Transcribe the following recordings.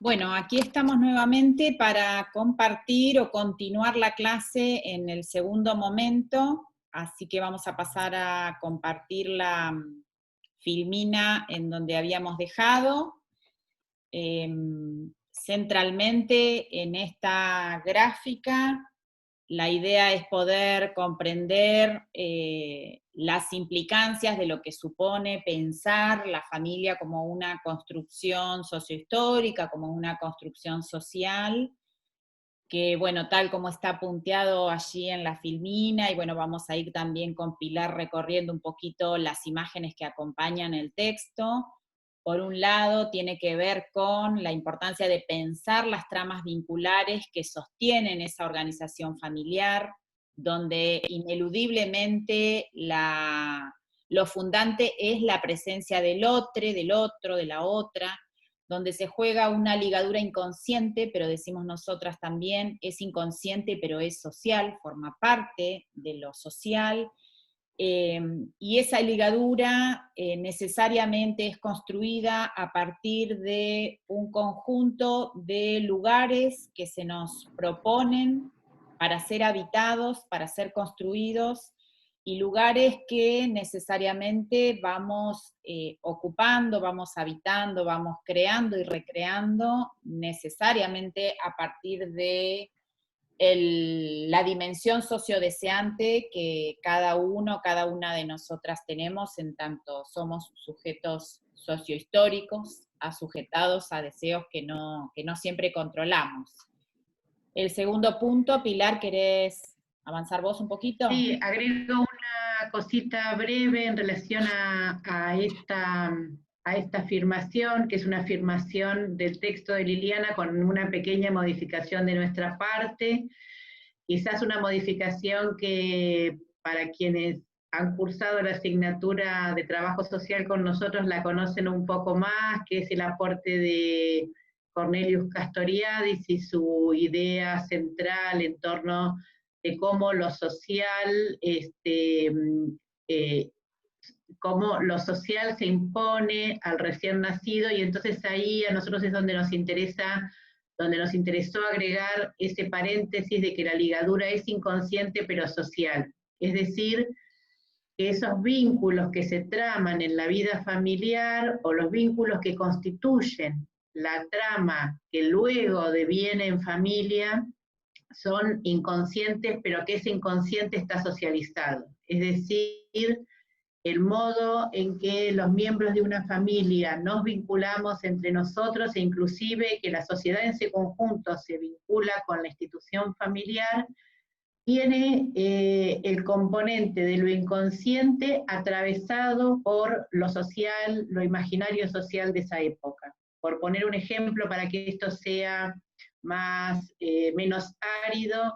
Bueno, aquí estamos nuevamente para compartir o continuar la clase en el segundo momento, así que vamos a pasar a compartir la filmina en donde habíamos dejado. Centralmente en esta gráfica, la idea es poder comprender las implicancias de lo que supone pensar la familia como una construcción sociohistórica, como una construcción social, que bueno, tal como está punteado allí en la filmina, y bueno, vamos a ir también con Pilar recorriendo un poquito las imágenes que acompañan el texto. Por un lado, tiene que ver con la importancia de pensar las tramas vinculares que sostienen esa organización familiar, donde ineludiblemente lo fundante es la presencia del otro, de la otra, donde se juega una ligadura inconsciente, pero decimos nosotras también, es inconsciente, pero es social, forma parte de lo social, y esa ligadura necesariamente es construida a partir de un conjunto de lugares que se nos proponen para ser habitados, para ser construidos, y lugares que necesariamente vamos ocupando, vamos habitando, vamos creando y recreando necesariamente a partir de la dimensión sociodeseante que cada uno, cada una de nosotras tenemos, en tanto somos sujetos sociohistóricos, asujetados a deseos que no siempre controlamos. El segundo punto, Pilar, ¿querés avanzar vos un poquito? Sí, agrego una cosita breve en relación a esta afirmación, que es una afirmación del texto de Liliana con una pequeña modificación de nuestra parte, quizás una modificación que para quienes han cursado la asignatura de trabajo social con nosotros la conocen un poco más, que es el aporte de Cornelius Castoriadis y su idea central en torno de cómo lo social, cómo lo social se impone al recién nacido, y entonces ahí a nosotros es donde nos interesó agregar ese paréntesis de que la ligadura es inconsciente pero social. Es decir, que esos vínculos que se traman en la vida familiar o los vínculos que constituyen la trama que luego deviene en familia son inconscientes, pero que ese inconsciente está socializado. Es decir, el modo en que los miembros de una familia nos vinculamos entre nosotros e inclusive que la sociedad en su conjunto se vincula con la institución familiar, tiene el componente de lo inconsciente atravesado por lo social, lo imaginario social de esa época. Por poner un ejemplo para que esto sea menos árido,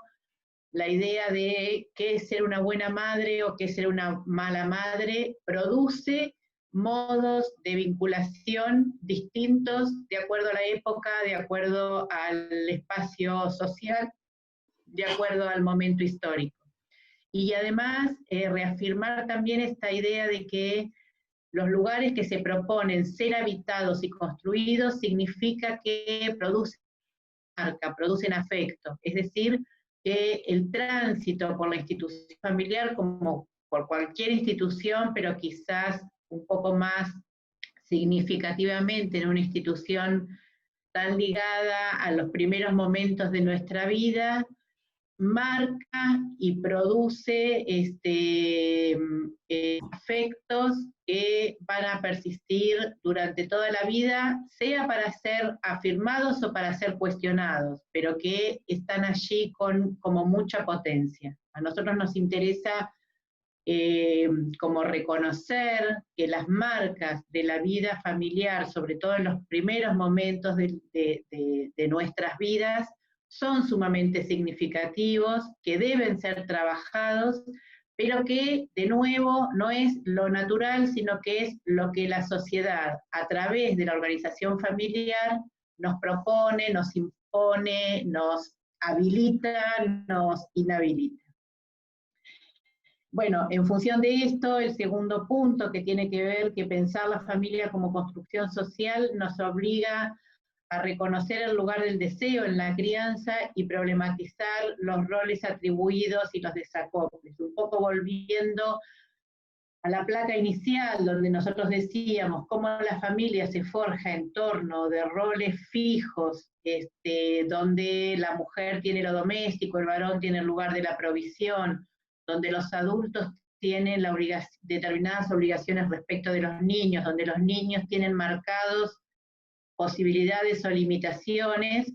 la idea de qué es ser una buena madre o qué es ser una mala madre produce modos de vinculación distintos de acuerdo a la época, de acuerdo al espacio social, de acuerdo al momento histórico. Y además reafirmar también esta idea de que los lugares que se proponen ser habitados y construidos significa que producen marca, producen afecto, es decir, que el tránsito por la institución familiar, como por cualquier institución, pero quizás un poco más significativamente en una institución tan ligada a los primeros momentos de nuestra vida, marca y produce afectos que van a persistir durante toda la vida, sea para ser afirmados o para ser cuestionados, pero que están allí con como mucha potencia. A nosotros nos interesa como reconocer que las marcas de la vida familiar, sobre todo en los primeros momentos de nuestras vidas, son sumamente significativos, que deben ser trabajados, pero que de nuevo no es lo natural, sino que es lo que la sociedad, a través de la organización familiar, nos propone, nos impone, nos habilita, nos inhabilita. Bueno, en función de esto, el segundo punto que tiene que ver que pensar la familia como construcción social nos obliga a reconocer el lugar del deseo en la crianza y problematizar los roles atribuidos y los desacoples, un poco volviendo a la placa inicial, donde nosotros decíamos cómo la familia se forja en torno de roles fijos, donde la mujer tiene lo doméstico, el varón tiene el lugar de la provisión, donde los adultos tienen determinadas obligaciones respecto de los niños, donde los niños tienen marcados posibilidades o limitaciones,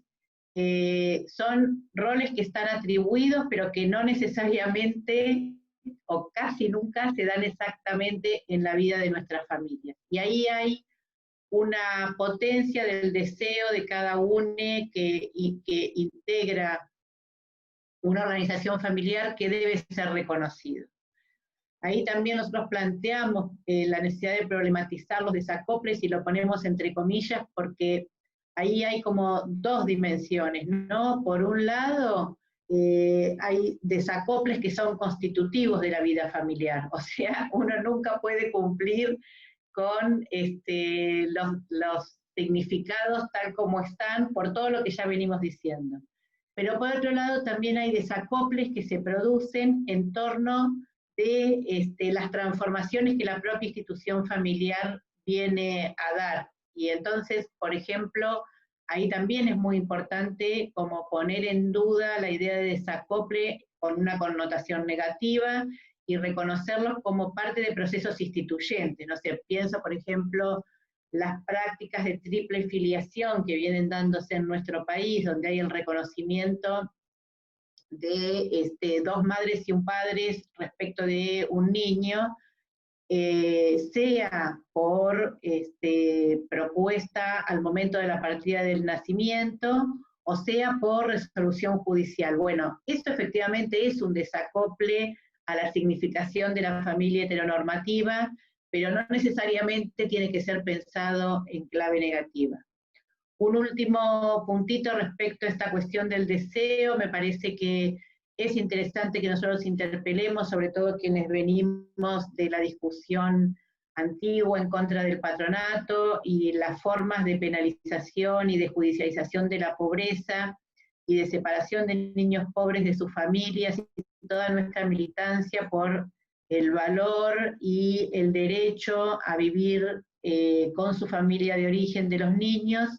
son roles que están atribuidos, pero que no necesariamente o casi nunca se dan exactamente en la vida de nuestra familia. Y ahí hay una potencia del deseo de cada uno que integra una organización familiar que debe ser reconocido. Ahí también nosotros planteamos la necesidad de problematizar los desacoples y lo ponemos entre comillas porque ahí hay como dos dimensiones, ¿no? Por un lado, hay desacoples que son constitutivos de la vida familiar, o sea, uno nunca puede cumplir con los significados tal como están por todo lo que ya venimos diciendo. Pero por otro lado también hay desacoples que se producen en torno de las transformaciones que la propia institución familiar viene a dar. Y entonces, por ejemplo, ahí también es muy importante como poner en duda la idea de desacople con una connotación negativa y reconocerlos como parte de procesos instituyentes. No sé, pienso, por ejemplo, las prácticas de triple filiación que vienen dándose en nuestro país, donde hay el reconocimiento de dos madres y un padre respecto de un niño, sea por propuesta al momento de la partida del nacimiento, o sea por resolución judicial. Bueno, esto efectivamente es un desacople a la significación de la familia heteronormativa, pero no necesariamente tiene que ser pensado en clave negativa. Un último puntito respecto a esta cuestión del deseo, me parece que es interesante que nosotros interpelemos, sobre todo quienes venimos de la discusión antigua en contra del patronato y las formas de penalización y de judicialización de la pobreza y de separación de niños pobres de sus familias y toda nuestra militancia por el valor y el derecho a vivir con su familia de origen de los niños.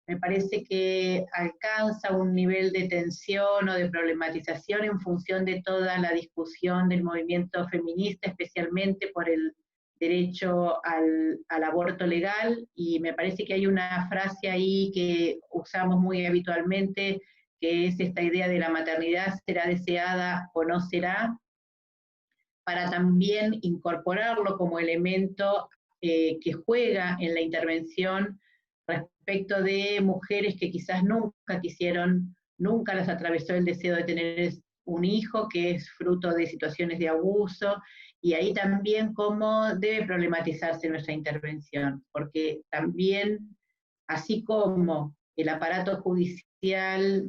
Me parece que alcanza un nivel de tensión o de problematización en función de toda la discusión del movimiento feminista, especialmente por el derecho al aborto legal, y me parece que hay una frase ahí que usamos muy habitualmente, que es esta idea de la maternidad será deseada o no será, para también incorporarlo como elemento que juega en la intervención respecto de mujeres que quizás nunca quisieron, nunca las atravesó el deseo de tener un hijo, que es fruto de situaciones de abuso, y ahí también cómo debe problematizarse nuestra intervención, porque también, así como el aparato judicial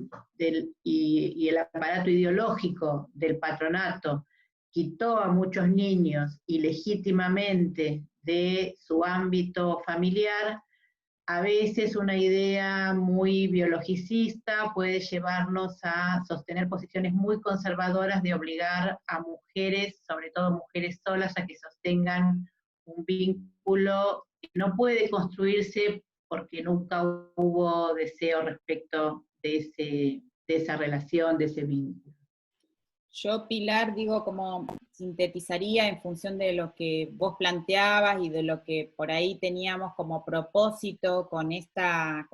y el aparato ideológico del patronato quitó a muchos niños ilegítimamente de su ámbito familiar, a veces una idea muy biologicista puede llevarnos a sostener posiciones muy conservadoras de obligar a mujeres, sobre todo mujeres solas, a que sostengan un vínculo que no puede construirse porque nunca hubo deseo respecto de esa relación, de ese vínculo. Yo, Pilar, digo, como sintetizaría en función de lo que vos planteabas y de lo que por ahí teníamos como propósito con esta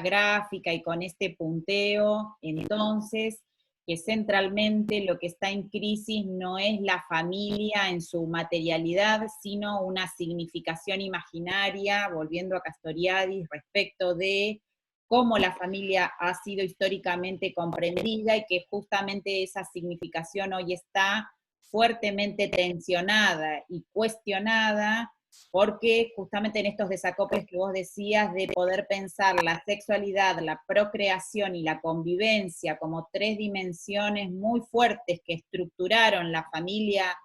gráfica y con este punteo, entonces, que centralmente lo que está en crisis no es la familia en su materialidad, sino una significación imaginaria, volviendo a Castoriadis, respecto de cómo la familia ha sido históricamente comprendida y que justamente esa significación hoy está fuertemente tensionada y cuestionada, porque justamente en estos desacoples que vos decías de poder pensar la sexualidad, la procreación y la convivencia como tres dimensiones muy fuertes que estructuraron la familia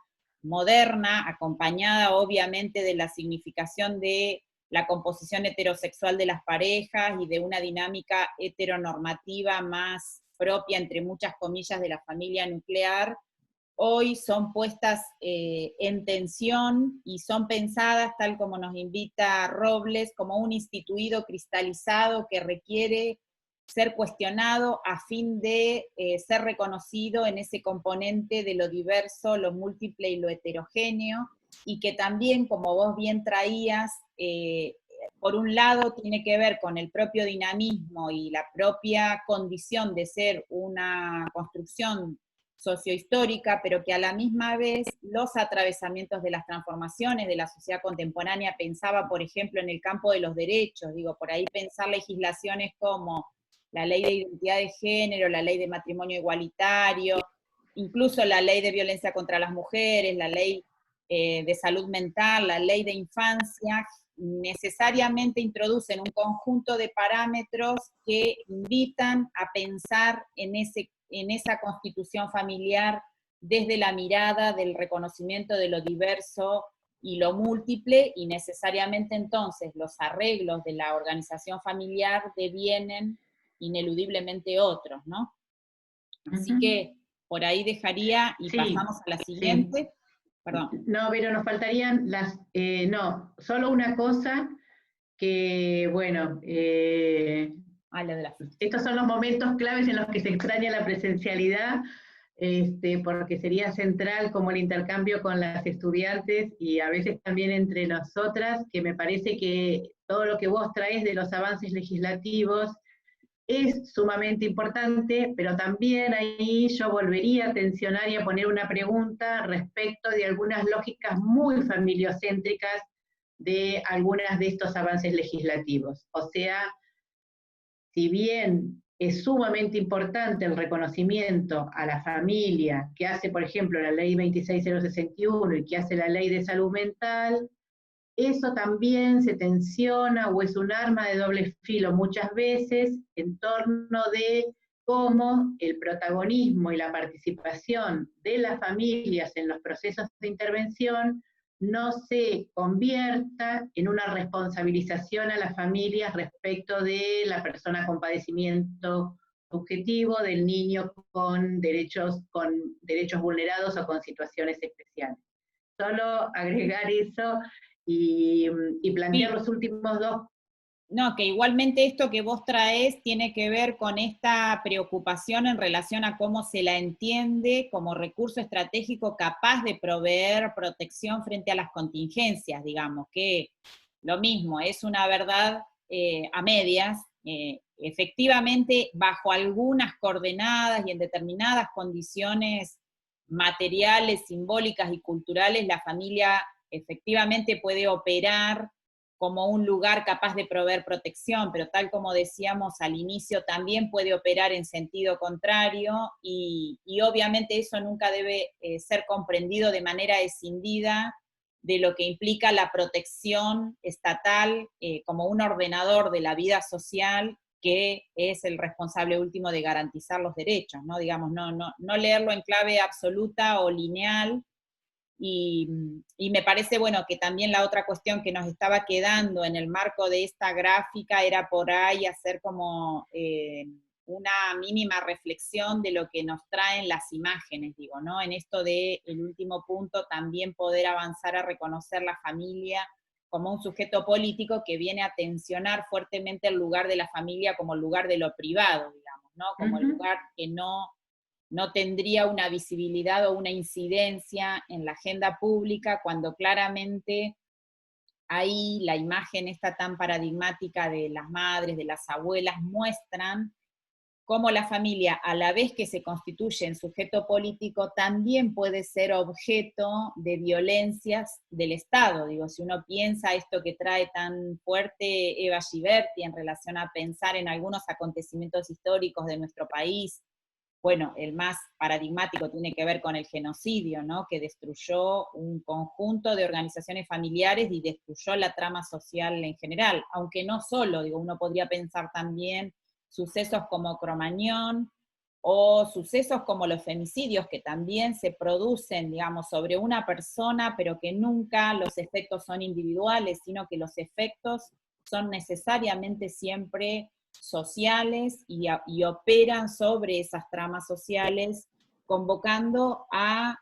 moderna, acompañada obviamente de la significación de la composición heterosexual de las parejas y de una dinámica heteronormativa más propia, entre muchas comillas, de la familia nuclear, hoy son puestas en tensión y son pensadas, tal como nos invita Robles, como un instituido cristalizado que requiere ser cuestionado a fin de ser reconocido en ese componente de lo diverso, lo múltiple y lo heterogéneo, y que también, como vos bien traías, por un lado tiene que ver con el propio dinamismo y la propia condición de ser una construcción sociohistórica, pero que a la misma vez los atravesamientos de las transformaciones de la sociedad contemporánea, pensaba, por ejemplo, en el campo de los derechos, digo, por ahí pensar legislaciones como la ley de identidad de género, la ley de matrimonio igualitario, incluso la ley de violencia contra las mujeres, la ley de salud mental, la ley de infancia, necesariamente introducen un conjunto de parámetros que invitan a pensar en esa constitución familiar desde la mirada del reconocimiento de lo diverso y lo múltiple, y necesariamente entonces los arreglos de la organización familiar devienen ineludiblemente otros, ¿no? Así que por ahí dejaría y Sí, pasamos a la sí. siguiente. Perdón. No, pero nos faltarían no, solo una cosa que, bueno, estos son los momentos claves en los que se extraña la presencialidad, porque sería central como el intercambio con las estudiantes y a veces también entre nosotras, que me parece que todo lo que vos traes de los avances legislativos es sumamente importante, pero también ahí yo volvería a tensionar y a poner una pregunta respecto de algunas lógicas muy familiocéntricas de algunas de estos avances legislativos. O sea, si bien es sumamente importante el reconocimiento a la familia que hace, por ejemplo, la ley 26061 y que hace la ley de salud mental, eso también se tensiona o es un arma de doble filo muchas veces en torno de cómo el protagonismo y la participación de las familias en los procesos de intervención no se convierta en una responsabilización a las familias respecto de la persona con padecimiento subjetivo, del niño con derechos vulnerados o con situaciones especiales. Solo agregar eso y plantear Sí. los últimos dos. No, que igualmente esto que vos traes tiene que ver con esta preocupación en relación a cómo se la entiende como recurso estratégico capaz de proveer protección frente a las contingencias, digamos, que lo mismo, es una verdad a medias. Efectivamente, bajo algunas coordenadas y en determinadas condiciones materiales, simbólicas y culturales, la familia efectivamente puede operar como un lugar capaz de proveer protección, pero tal como decíamos al inicio, también puede operar en sentido contrario, y obviamente eso nunca debe ser comprendido de manera escindida de lo que implica la protección estatal como un ordenador de la vida social, que es el responsable último de garantizar los derechos, ¿no? Digamos, no leerlo en clave absoluta o lineal. Y me parece, bueno, que también la otra cuestión que nos estaba quedando en el marco de esta gráfica era por ahí hacer como una mínima reflexión de lo que nos traen las imágenes, digo, ¿no? En esto de el último punto, también poder avanzar a reconocer la familia como un sujeto político que viene a tensionar fuertemente el lugar de la familia como el lugar de lo privado, digamos, ¿no? Como el lugar que no tendría una visibilidad o una incidencia en la agenda pública, cuando claramente ahí la imagen esta tan paradigmática de las madres, de las abuelas, muestran cómo la familia, a la vez que se constituye en sujeto político, también puede ser objeto de violencias del Estado. Digo, si uno piensa esto que trae tan fuerte Eva Giberti en relación a pensar en algunos acontecimientos históricos de nuestro país, bueno, el más paradigmático tiene que ver con el genocidio, ¿no? Que destruyó un conjunto de organizaciones familiares y destruyó la trama social en general, aunque no solo, digo, uno podría pensar también sucesos como Cromañón, o sucesos como los femicidios, que también se producen, digamos, sobre una persona, pero que nunca los efectos son individuales, sino que los efectos son necesariamente siempre sociales y operan sobre esas tramas sociales, convocando a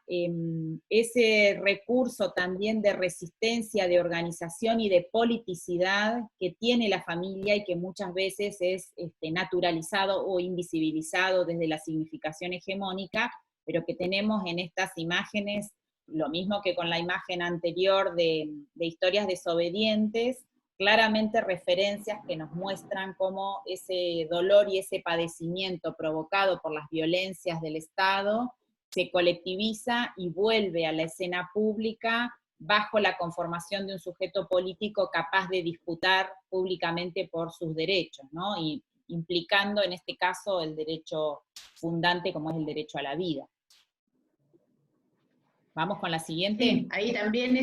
ese recurso también de resistencia, de organización y de politicidad que tiene la familia y que muchas veces es naturalizado o invisibilizado desde la significación hegemónica, pero que tenemos en estas imágenes, lo mismo que con la imagen anterior de historias desobedientes, claramente referencias que nos muestran cómo ese dolor y ese padecimiento provocado por las violencias del Estado se colectiviza y vuelve a la escena pública bajo la conformación de un sujeto político capaz de disputar públicamente por sus derechos, ¿no? Y implicando en este caso el derecho fundante como es el derecho a la vida. Vamos con la siguiente. Sí, ahí también,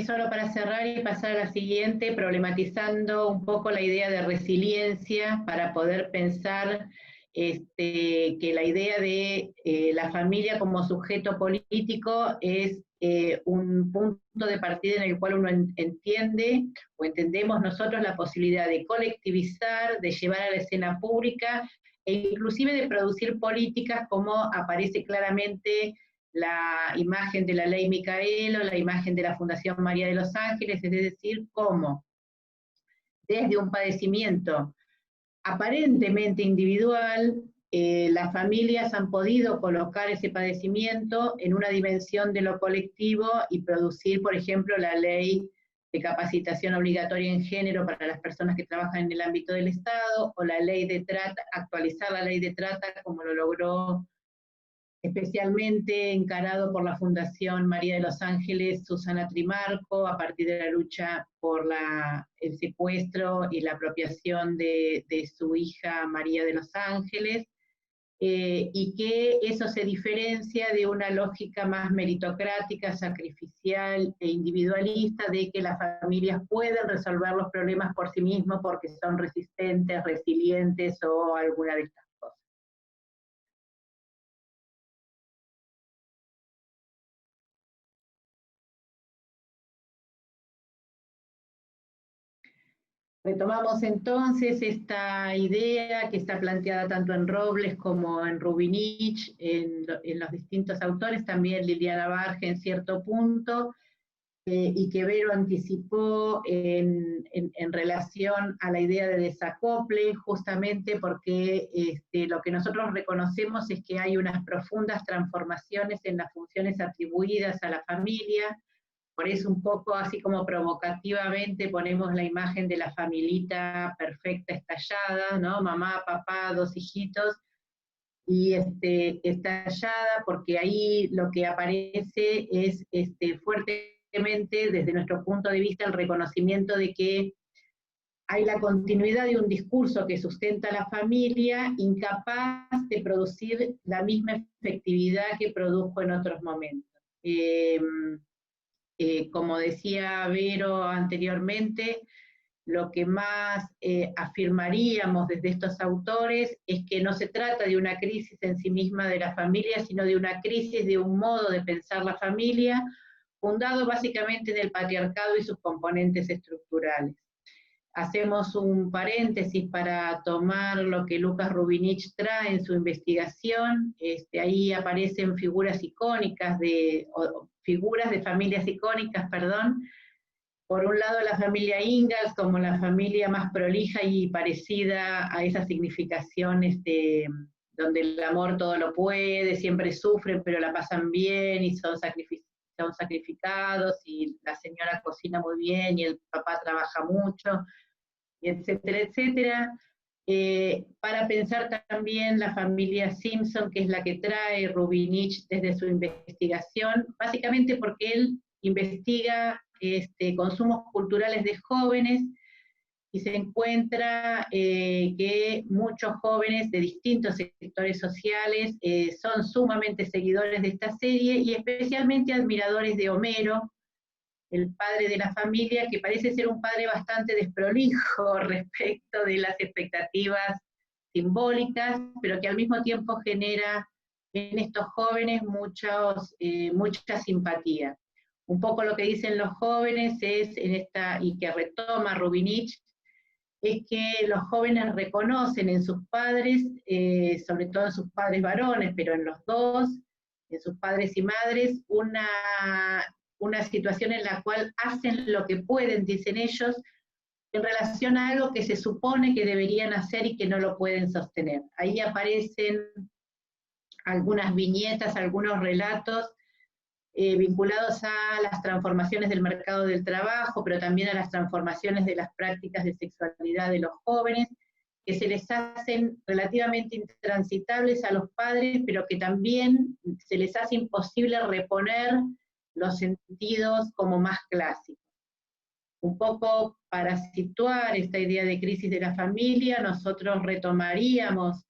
solo para cerrar y pasar a la siguiente, problematizando un poco la idea de resiliencia para poder pensar que la idea de la familia como sujeto político es un punto de partida en el cual uno entiende o entendemos nosotros la posibilidad de colectivizar, de llevar a la escena pública e inclusive de producir políticas como aparece claramente la imagen de la ley Micaelo, la imagen de la Fundación María de los Ángeles, es decir, cómo desde un padecimiento aparentemente individual, las familias han podido colocar ese padecimiento en una dimensión de lo colectivo y producir, por ejemplo, la ley de capacitación obligatoria en género para las personas que trabajan en el ámbito del Estado, o la ley de trata, actualizar la ley de trata como lo logró especialmente encarado por la Fundación María de los Ángeles, Susana Trimarco, a partir de la lucha por el secuestro y la apropiación de su hija María de los Ángeles, y que eso se diferencia de una lógica más meritocrática, sacrificial e individualista, de que las familias pueden resolver los problemas por sí mismos porque son resistentes, resilientes o alguna de estas cosas. Retomamos entonces esta idea que está planteada tanto en Robles como en Rubinich, en los distintos autores, también Liliana Barge en cierto punto, y que Vero anticipó en relación a la idea de desacople, justamente porque lo que nosotros reconocemos es que hay unas profundas transformaciones en las funciones atribuidas a la familia. Por eso un poco así como provocativamente ponemos la imagen de la familita perfecta estallada, ¿no? Mamá, papá, dos hijitos, y estallada, porque ahí lo que aparece es fuertemente, desde nuestro punto de vista, el reconocimiento de que hay la continuidad de un discurso que sustenta la familia, incapaz de producir la misma efectividad que produjo en otros momentos. Como decía Vero anteriormente, lo que más afirmaríamos desde estos autores es que no se trata de una crisis en sí misma de la familia, sino de una crisis de un modo de pensar la familia, fundado básicamente en el patriarcado y sus componentes estructurales. Hacemos un paréntesis para tomar lo que Lucas Rubinich trae en su investigación. Ahí aparecen figuras icónicas figuras de familias icónicas, perdón. Por un lado la familia Ingalls como la familia más prolija y parecida a esa significación donde el amor todo lo puede, siempre sufren pero la pasan bien y son sacrificados, y la señora cocina muy bien y el papá trabaja mucho, etcétera, etcétera. Para pensar también la familia Simpson, que es la que trae Rubinich desde su investigación, básicamente porque él investiga consumos culturales de jóvenes y se encuentra que muchos jóvenes de distintos sectores sociales son sumamente seguidores de esta serie y especialmente admiradores de Homero, el padre de la familia, que parece ser un padre bastante desprolijo respecto de las expectativas simbólicas, pero que al mismo tiempo genera en estos jóvenes mucha simpatía. Un poco lo que dicen los jóvenes es, y que retoma Rubinich, es que los jóvenes reconocen en sus padres, sobre todo en sus padres varones, pero en los dos, en sus padres y madres, una situación en la cual hacen lo que pueden, dicen ellos, en relación a algo que se supone que deberían hacer y que no lo pueden sostener. Ahí aparecen algunas viñetas, algunos relatos vinculados a las transformaciones del mercado del trabajo, pero también a las transformaciones de las prácticas de sexualidad de los jóvenes, que se les hacen relativamente intransitables a los padres, pero que también se les hace imposible reponer los sentidos como más clásicos. Un poco para situar esta idea de crisis de la familia, nosotros retomaríamos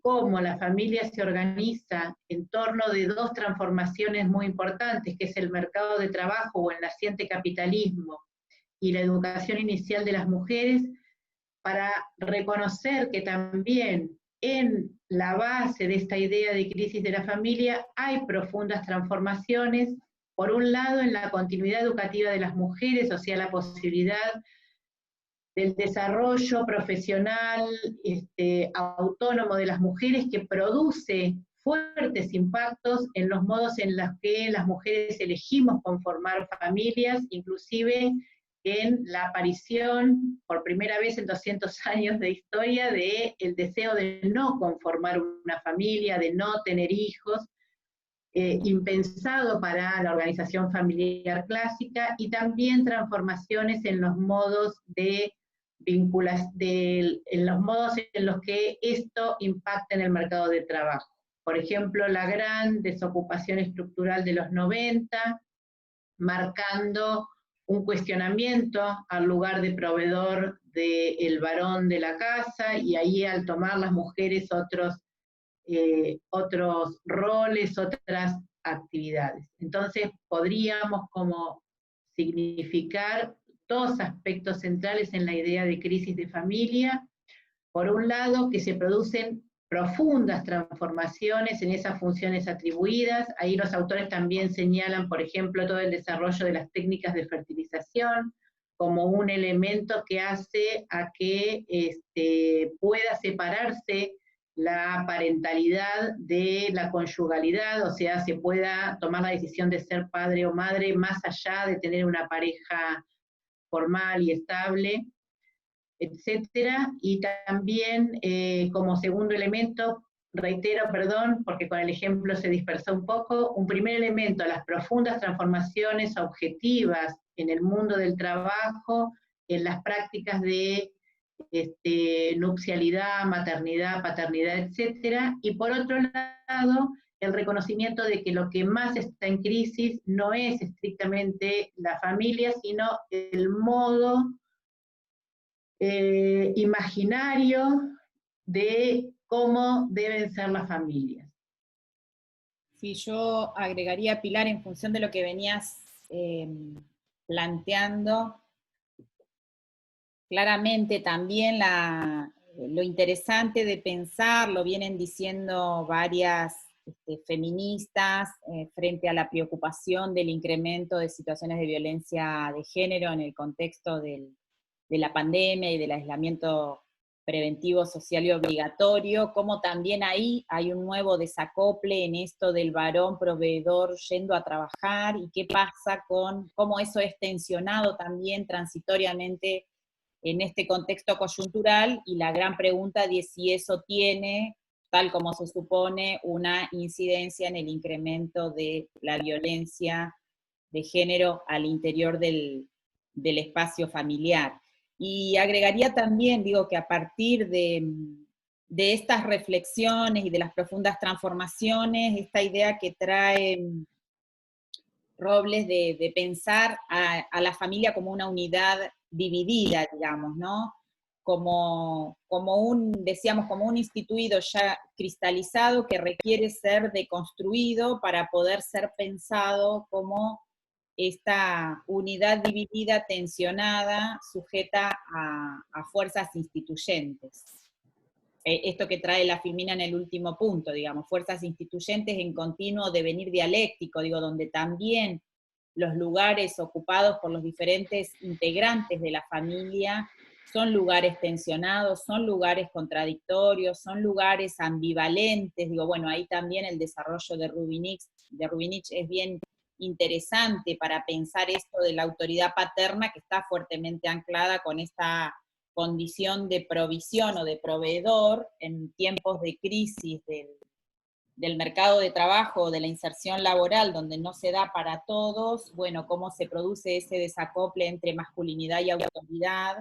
cómo la familia se organiza en torno de dos transformaciones muy importantes, que es el mercado de trabajo o el naciente capitalismo y la educación inicial de las mujeres, para reconocer que también en la base de esta idea de crisis de la familia hay profundas transformaciones, por un lado en la continuidad educativa de las mujeres, o sea, la posibilidad del desarrollo profesional autónomo de las mujeres, que produce fuertes impactos en los modos en los que las mujeres elegimos conformar familias, inclusive en la aparición, por primera vez en 200 años de historia, del deseo de no conformar una familia, de no tener hijos, impensado para la organización familiar clásica, y también transformaciones en los modos en los modos en los que esto impacta en el mercado de trabajo. Por ejemplo, la gran desocupación estructural de los 90, marcando un cuestionamiento al lugar de proveedor del varón de la casa, y ahí al tomar las mujeres otros roles, otras actividades. Entonces podríamos como significar dos aspectos centrales en la idea de crisis de familia. Por un lado, que se producen profundas transformaciones en esas funciones atribuidas. Ahí los autores también señalan, por ejemplo, todo el desarrollo de las técnicas de fertilización como un elemento que hace a que pueda separarse la parentalidad de la conyugalidad, o sea, se pueda tomar la decisión de ser padre o madre más allá de tener una pareja formal y estable, etcétera. Y también, como segundo elemento, reitero, perdón, porque con el ejemplo se dispersó un poco, un primer elemento, las profundas transformaciones objetivas en el mundo del trabajo, en las prácticas de nupcialidad, maternidad, paternidad, etcétera. Y por otro lado, el reconocimiento de que lo que más está en crisis no es estrictamente la familia, sino el modo imaginario de cómo deben ser las familias. Sí, yo agregaría, Pilar, en función de lo que venías planteando, claramente también lo interesante de pensar, lo vienen diciendo varias feministas frente a la preocupación del incremento de situaciones de violencia de género en el contexto de la pandemia y del aislamiento preventivo social y obligatorio, como también ahí hay un nuevo desacople en esto del varón proveedor yendo a trabajar, y qué pasa con cómo eso es tensionado también transitoriamente en este contexto coyuntural, y la gran pregunta de si eso tiene, tal como se supone, una incidencia en el incremento de la violencia de género al interior del espacio familiar. Y agregaría también, digo, que a partir de estas reflexiones y de las profundas transformaciones, esta idea que trae Robles de pensar a la familia como una unidad dividida, digamos, ¿no? Como decíamos, como un instituido ya cristalizado que requiere ser deconstruido para poder ser pensado como esta unidad dividida, tensionada, sujeta a fuerzas instituyentes. esto que trae la Filmina en el último punto, digamos, fuerzas instituyentes en continuo devenir dialéctico, digo, donde también los lugares ocupados por los diferentes integrantes de la familia son lugares tensionados, son lugares contradictorios, son lugares ambivalentes, digo, bueno, ahí también el desarrollo de Rubinich es bien interesante para pensar esto de la autoridad paterna que está fuertemente anclada con esta condición de provisión o de proveedor en tiempos de crisis del mercado de trabajo, de la inserción laboral, donde no se da para todos, bueno, cómo se produce ese desacople entre masculinidad y autoridad,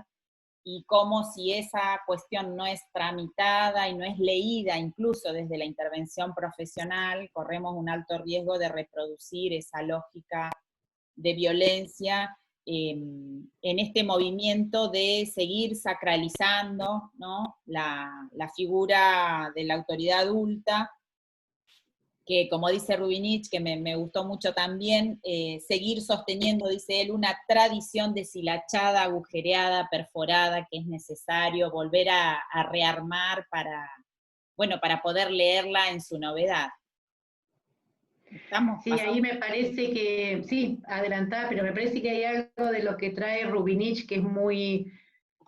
y cómo si esa cuestión no es tramitada y no es leída, incluso desde la intervención profesional, corremos un alto riesgo de reproducir esa lógica de violencia en este movimiento de seguir sacralizando, ¿no?, la figura de la autoridad adulta, que como dice Rubinich, que me gustó mucho también, seguir sosteniendo, dice él, una tradición deshilachada, agujereada, perforada, que es necesario volver a rearmar para, bueno, para poder leerla en su novedad. ¿Estamos Sí, pasando? ahí me parece que, sí, adelantada, pero me parece que hay algo de lo que trae Rubinich que es muy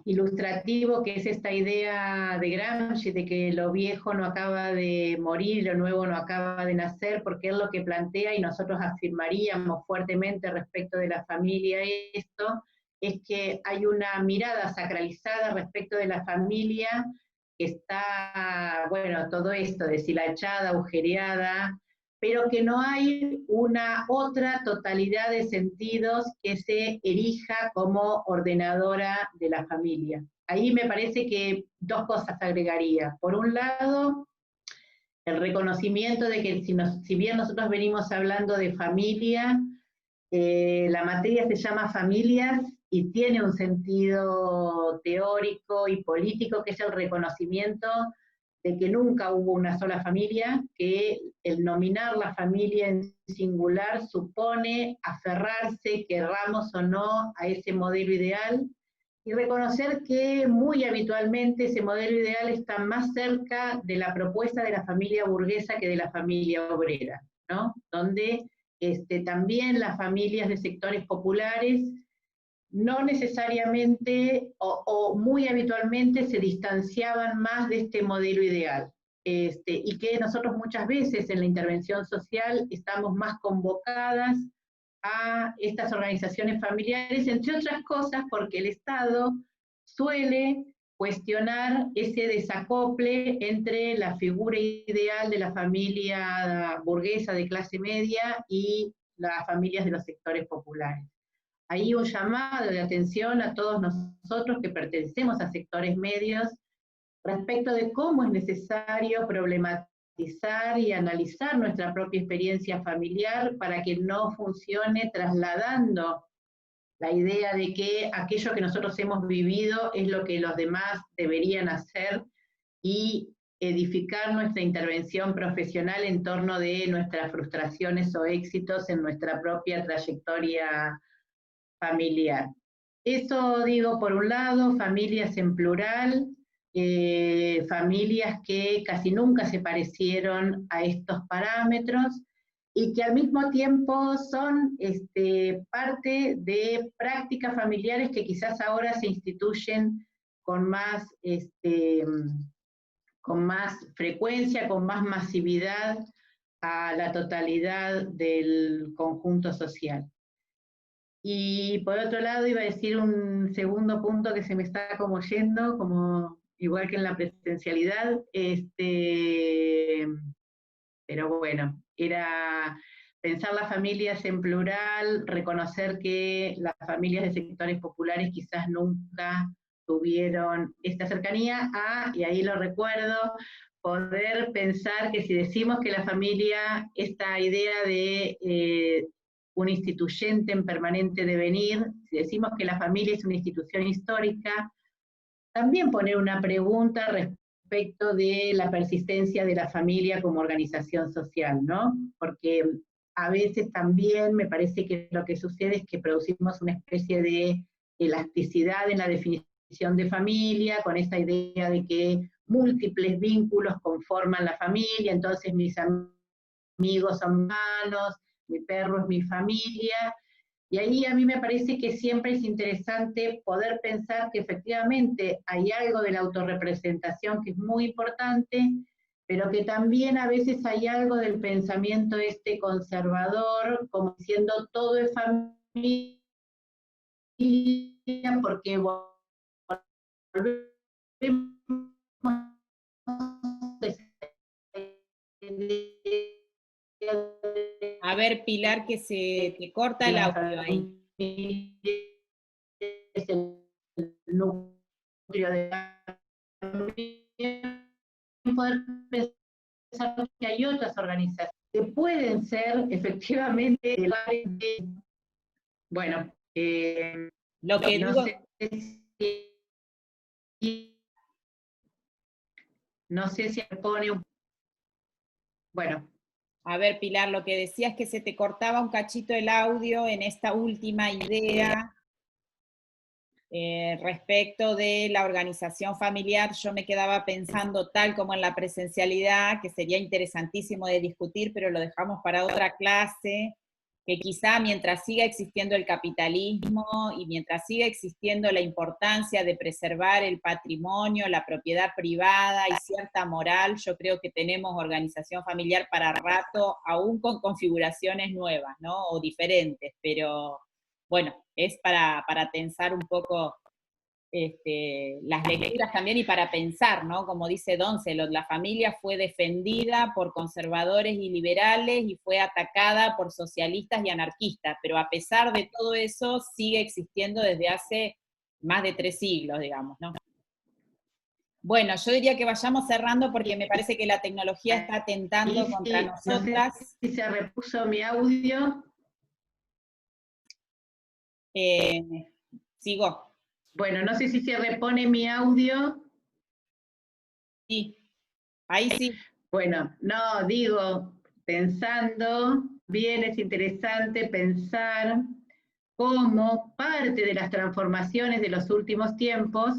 ilustrativo, que es esta idea de Gramsci, de que lo viejo no acaba de morir, lo nuevo no acaba de nacer, porque es lo que plantea y nosotros afirmaríamos fuertemente respecto de la familia esto, es que hay una mirada sacralizada respecto de la familia que está, bueno, todo esto deshilachada, agujereada, pero que no hay una otra totalidad de sentidos que se erija como ordenadora de la familia. Ahí me parece que dos cosas agregaría. Por un lado, el reconocimiento de que si bien nosotros venimos hablando de familia, la materia se llama familias y tiene un sentido teórico y político que es el reconocimiento de que nunca hubo una sola familia, que el nominar la familia en singular supone aferrarse, querramos o no, a ese modelo ideal, y reconocer que muy habitualmente ese modelo ideal está más cerca de la propuesta de la familia burguesa que de la familia obrera, ¿no? Donde también las familias de sectores populares no necesariamente o muy habitualmente se distanciaban más de este modelo ideal. Y que nosotros muchas veces en la intervención social estamos más convocadas a estas organizaciones familiares, entre otras cosas porque el Estado suele cuestionar ese desacople entre la figura ideal de la familia burguesa de clase media y las familias de los sectores populares. Ahí un llamado de atención a todos nosotros que pertenecemos a sectores medios respecto de cómo es necesario problematizar y analizar nuestra propia experiencia familiar para que no funcione trasladando la idea de que aquello que nosotros hemos vivido es lo que los demás deberían hacer y edificar nuestra intervención profesional en torno de nuestras frustraciones o éxitos en nuestra propia trayectoria familiar. Eso digo por un lado, familias en plural, familias que casi nunca se parecieron a estos parámetros y que al mismo tiempo son parte de prácticas familiares que quizás ahora se instituyen con más frecuencia, con más masividad a la totalidad del conjunto social. Y por otro lado iba a decir un segundo punto que se me está como yendo, como igual que en la presencialidad, pero bueno, era pensar las familias en plural, reconocer que las familias de sectores populares quizás nunca tuvieron esta cercanía y ahí lo recuerdo, poder pensar que si decimos que la familia, esta idea de un instituyente en permanente devenir, si decimos que la familia es una institución histórica, también poner una pregunta respecto de la persistencia de la familia como organización social, ¿no? Porque a veces también me parece que lo que sucede es que producimos una especie de elasticidad en la definición de familia, con esta idea de que múltiples vínculos conforman la familia, entonces mis amigos son hermanos, mi perro es mi familia, y ahí a mí me parece que siempre es interesante poder pensar que efectivamente hay algo de la autorrepresentación que es muy importante, pero que también a veces hay algo del pensamiento este conservador, como diciendo todo es familia, porque volvemos A ver, Pilar, que se te corta el la audio ahí. familia es el núcleo de la familia, poder pensar que hay otras organizaciones que pueden ser efectivamente bueno, Lo que no digo, sé si, no sé si pone un, bueno, a ver, Pilar, lo que decías es que se te cortaba un cachito el audio en esta última idea respecto de la organización familiar. Yo me quedaba pensando, tal como en la presencialidad, que sería interesantísimo de discutir, pero lo dejamos para otra clase, que quizá mientras siga existiendo el capitalismo y mientras siga existiendo la importancia de preservar el patrimonio, la propiedad privada y cierta moral, yo creo que tenemos organización familiar para rato, aún con configuraciones nuevas, ¿no? O diferentes, pero bueno, es para tensar un poco las lecturas también y para pensar, ¿no? Como dice Doncelot, la familia fue defendida por conservadores y liberales y fue atacada por socialistas y anarquistas, pero a pesar de todo eso sigue existiendo desde hace más de 3 siglos, digamos, ¿no? Bueno, yo diría que vayamos cerrando porque me parece que la tecnología está atentando contra sí, no sé nosotras. si se repuso mi audio. Sigo. Bueno, no sé si se repone mi audio. Sí, ahí sí. Bueno, no, digo, pensando, bien es interesante pensar cómo parte de las transformaciones de los últimos tiempos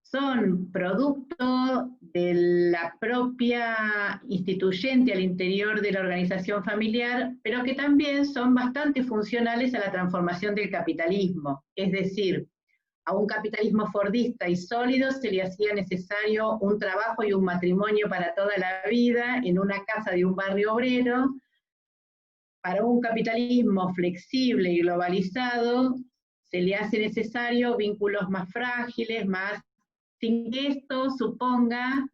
son producto de la propia instituyente al interior de la organización familiar, pero que también son bastante funcionales a la transformación del capitalismo. Es decir, a un capitalismo fordista y sólido se le hacía necesario un trabajo y un matrimonio para toda la vida en una casa de un barrio obrero. Para un capitalismo flexible y globalizado se le hace necesario vínculos más frágiles, más, sin que esto suponga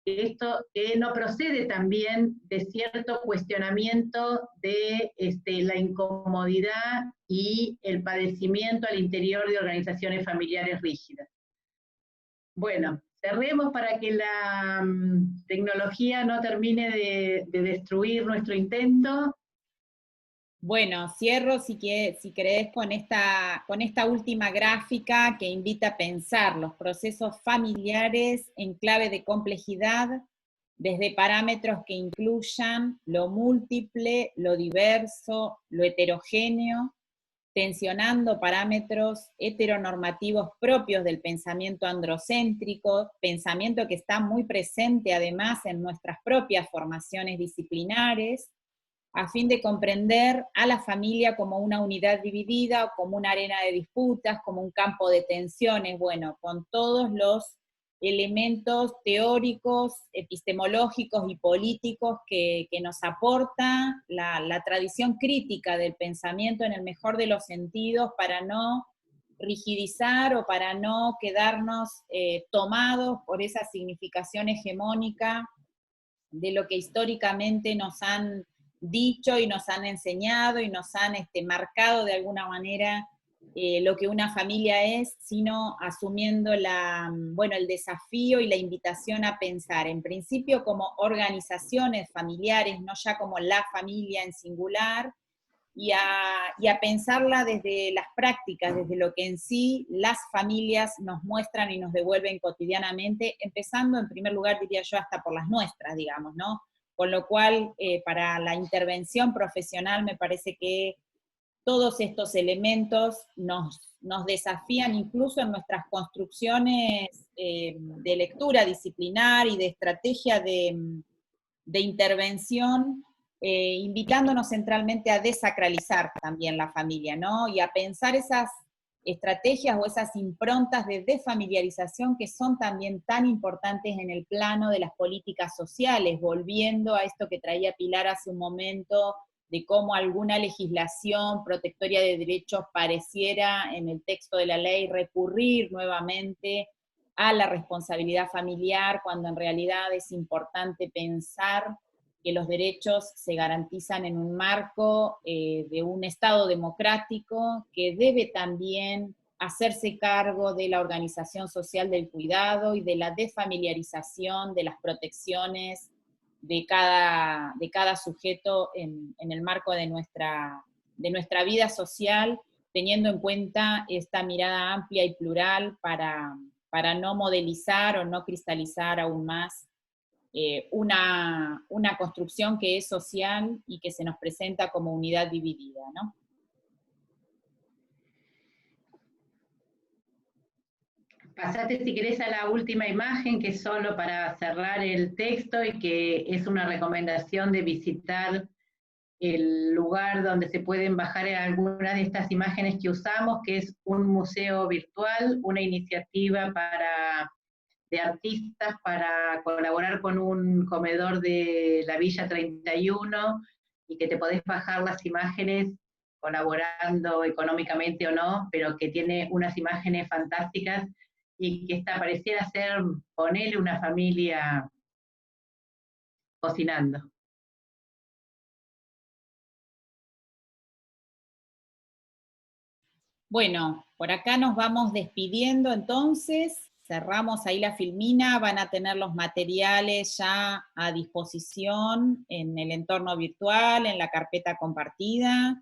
que esto no procede también de cierto cuestionamiento de la incomodidad y el padecimiento al interior de organizaciones familiares rígidas. Bueno, cerremos para que la tecnología no termine de destruir nuestro intento. Bueno, cierro si querés con esta última gráfica que invita a pensar los procesos familiares en clave de complejidad desde parámetros que incluyan lo múltiple, lo diverso, lo heterogéneo, tensionando parámetros heteronormativos propios del pensamiento androcéntrico, pensamiento que está muy presente además en nuestras propias formaciones disciplinares, a fin de comprender a la familia como una unidad dividida, como una arena de disputas, como un campo de tensiones, bueno, con todos los elementos teóricos, epistemológicos y políticos que nos aporta la tradición crítica del pensamiento en el mejor de los sentidos para no rigidizar o para no quedarnos tomados por esa significación hegemónica de lo que históricamente nos han dicho y nos han enseñado y nos han marcado de alguna manera lo que una familia es, sino asumiendo el desafío y la invitación a pensar, en principio como organizaciones familiares, no ya como la familia en singular, y a pensarla desde las prácticas, desde lo que en sí las familias nos muestran y nos devuelven cotidianamente, empezando en primer lugar, diría yo, hasta por las nuestras, digamos, ¿no? Con lo cual, para la intervención profesional me parece que todos estos elementos nos desafían incluso en nuestras construcciones de lectura disciplinar y de estrategia de intervención, invitándonos centralmente a desacralizar también la familia, ¿no? Y a pensar esas estrategias o esas improntas de desfamiliarización que son también tan importantes en el plano de las políticas sociales, volviendo a esto que traía Pilar hace un momento, de cómo alguna legislación protectoria de derechos pareciera en el texto de la ley recurrir nuevamente a la responsabilidad familiar, cuando en realidad es importante pensar que los derechos se garantizan en un marco de un Estado democrático que debe también hacerse cargo de la organización social del cuidado y de la desfamiliarización de las protecciones de cada sujeto en el marco de nuestra vida social, teniendo en cuenta esta mirada amplia y plural para no modelizar o no cristalizar aún más una construcción que es social y que se nos presenta como unidad dividida, ¿no? Pasate si querés a la última imagen, que es solo para cerrar el texto y que es una recomendación de visitar el lugar donde se pueden bajar algunas de estas imágenes que usamos, que es un museo virtual, una iniciativa de artistas para colaborar con un comedor de la Villa 31 y que te podés bajar las imágenes colaborando económicamente o no, pero que tiene unas imágenes fantásticas y que esta pareciera ser, ponerle una familia cocinando. Bueno, por acá nos vamos despidiendo entonces, cerramos ahí la filmina, van a tener los materiales ya a disposición en el entorno virtual, en la carpeta compartida.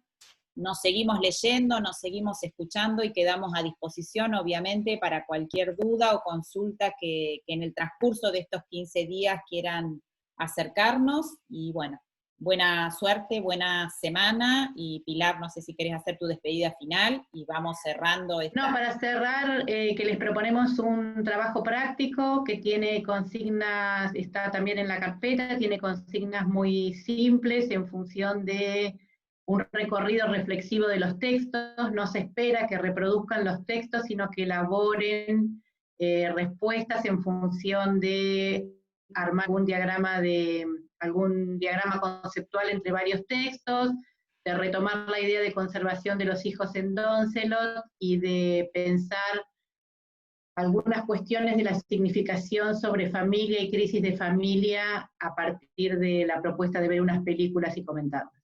Nos seguimos leyendo, nos seguimos escuchando y quedamos a disposición, obviamente, para cualquier duda o consulta que en el transcurso de estos 15 días quieran acercarnos. Y bueno, buena suerte, buena semana. Y Pilar, no sé si querés hacer tu despedida final y vamos cerrando esta. No, para cerrar, que les proponemos un trabajo práctico que tiene consignas, está también en la carpeta, tiene consignas muy simples en función de un recorrido reflexivo de los textos. No se espera que reproduzcan los textos, sino que elaboren respuestas en función de armar algún diagrama conceptual entre varios textos, de retomar la idea de conservación de los hijos en Doncelot y de pensar algunas cuestiones de la significación sobre familia y crisis de familia a partir de la propuesta de ver unas películas y comentarlas.